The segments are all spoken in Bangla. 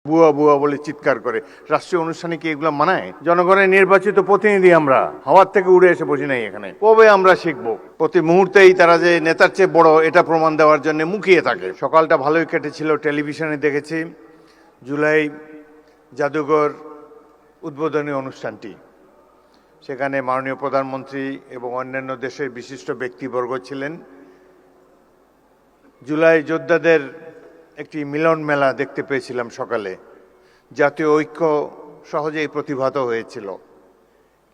বুয়া বুয়া বলে চিৎকার করে। রাষ্ট্রীয় অনুষ্ঠানে কি এগুলো মানায়? জনগণের নির্বাচিত প্রতিনিধি আমরা, হাওয়ার থেকে উড়ে এসে বসি নাই এখানে। কবে আমরা শিখবো? প্রতি মুহূর্তেই তারা যে নেতার চেয়ে বড় এটা প্রমাণ দেওয়ার জন্য মুখিয়ে থাকে। সকালটা ভালোই কেটেছিল, টেলিভিশনে দেখেছি জুলাই জাদুঘর উদ্বোধনী অনুষ্ঠানটি। সেখানে মাননীয় প্রধানমন্ত্রী এবং অন্যান্য দেশের বিশিষ্ট ব্যক্তিবর্গ ছিলেন। জুলাই যোদ্ধাদের একটি মিলন মেলা দেখতে পেয়েছিলাম সকালে। জাতীয় ঐক্য সহজেই প্রতিভাত হয়েছিল,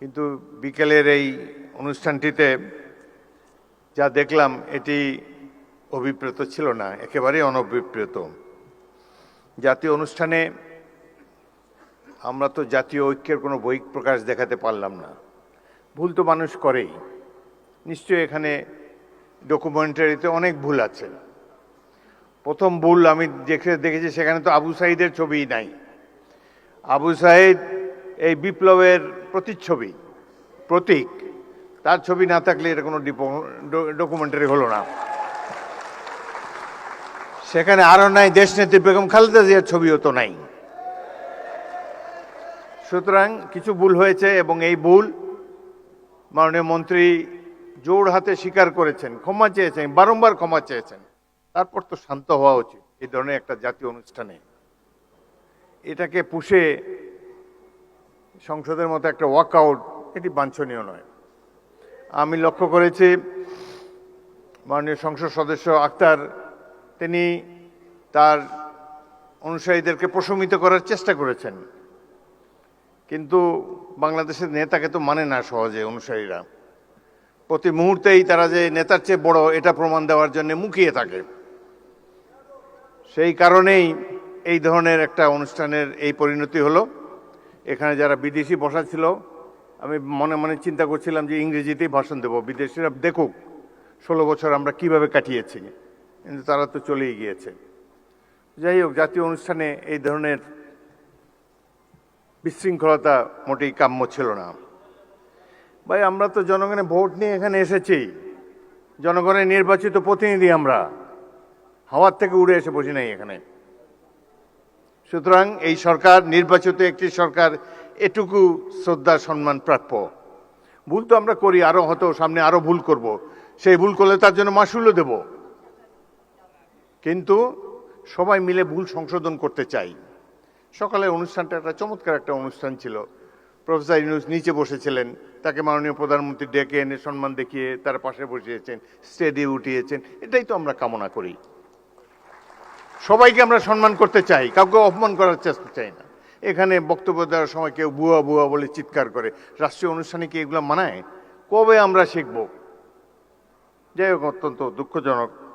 কিন্তু বিকেলের এই অনুষ্ঠানটিতে যা দেখলাম এটি অভিপ্রেত ছিল না, একেবারেই অনভিপ্রেত। জাতীয় অনুষ্ঠানে আমরা তো জাতীয় ঐক্যের কোনো বহিঃপ্রকাশ দেখাতে পারলাম না। ভুল তো মানুষ করেই, নিশ্চয়ই এখানে ডকুমেন্টারিতে অনেক ভুল আছে। প্রথম ভুল আমি দেখেছি, সেখানে তো আবু সাঈদের ছবিই নাই। আবু সাঈদ এই বিপ্লবের প্রতিচ্ছবি, প্রতীক, তার ছবি না থাকলে এটা কোনো ডকুমেন্টারি হলো না। সেখানে আরও নাই দেশনেত্রী বেগম খালেদা জিয়ার ছবিও তো নাই। সুতরাং কিছু ভুল হয়েছে এবং এই ভুল মাননীয় মন্ত্রী জোর হাতে স্বীকার করেছেন, ক্ষমা চেয়েছেন, বারংবার ক্ষমা চেয়েছেন। তারপর তো শান্ত হওয়া উচিত এই ধরনের একটা জাতীয় অনুষ্ঠানে। এটাকে পুষে সংসদের মতো একটা ওয়াকআউট, এটি বাঞ্ছনীয় নয়। আমি লক্ষ্য করেছি মাননীয় সংসদ সদস্য আক্তার, তিনি তার অনুসারীদেরকে প্রশমিত করার চেষ্টা করেছেন, কিন্তু বাংলাদেশের নেতাকে তো মানে না সহজে অনুসারীরা। প্রতি মুহূর্তেই তারা যে নেতার চেয়ে বড় এটা প্রমাণ দেওয়ার জন্য মুখিয়ে থাকে। সেই কারণেই এই ধরনের একটা অনুষ্ঠানের এই পরিণতি হলো। এখানে যারা বিদেশি বসা ছিল, আমি মনে মনে চিন্তা করছিলাম যে ইংরেজিতেই ভাষণ দেব, বিদেশিরা দেখুক 16 বছর আমরা কিভাবে কাটিয়েছি, কিন্তু তারা তো চলেই গিয়েছে। যাই হোক, জাতীয় অনুষ্ঠানে এই ধরনের বিশৃঙ্খলতা মোটেই কাম্য ছিল না। ভাই, আমরা তো জনগণের ভোট নিয়ে এখানে এসেছি, জনগণের নির্বাচিত প্রতিনিধি আমরা, হাওয়ার থেকে উড়ে এসে বসি নাই এখানে। সুতরাং এই সরকার, নির্বাচিত একটি সরকার, এটুকু শ্রদ্ধা সম্মান প্রাপ্য। ভুল তো আমরা করি, আরো হয়তো সামনে আরো ভুল করব, সেই ভুল করলে তার জন্য মাসুলও দেব, কিন্তু সবাই মিলে ভুল সংশোধন করতে চাই। সকালে অনুষ্ঠানটা একটা চমৎকার একটা অনুষ্ঠান ছিল। প্রফেসর ইউনূস নিচে বসেছিলেন, তাকে মাননীয় প্রধানমন্ত্রী ডেকে এনে সম্মান দেখিয়ে তার পাশে বসিয়েছেন, স্টেজে উঠিয়েছেন। এটাই তো আমরা কামনা করি। সবাইকে আমরা সম্মান করতে চাই, কাউকে অপমান করার চেষ্টা চাই না। এখানে বক্তব্য দেওয়ার সময় কেউ বুয়া বুয়া বলে চিৎকার করে। রাষ্ট্রীয় অনুষ্ঠানে কি এগুলো মানায়? কবে আমরা শিখব? যাই হোক, অত্যন্ত দুঃখজনক।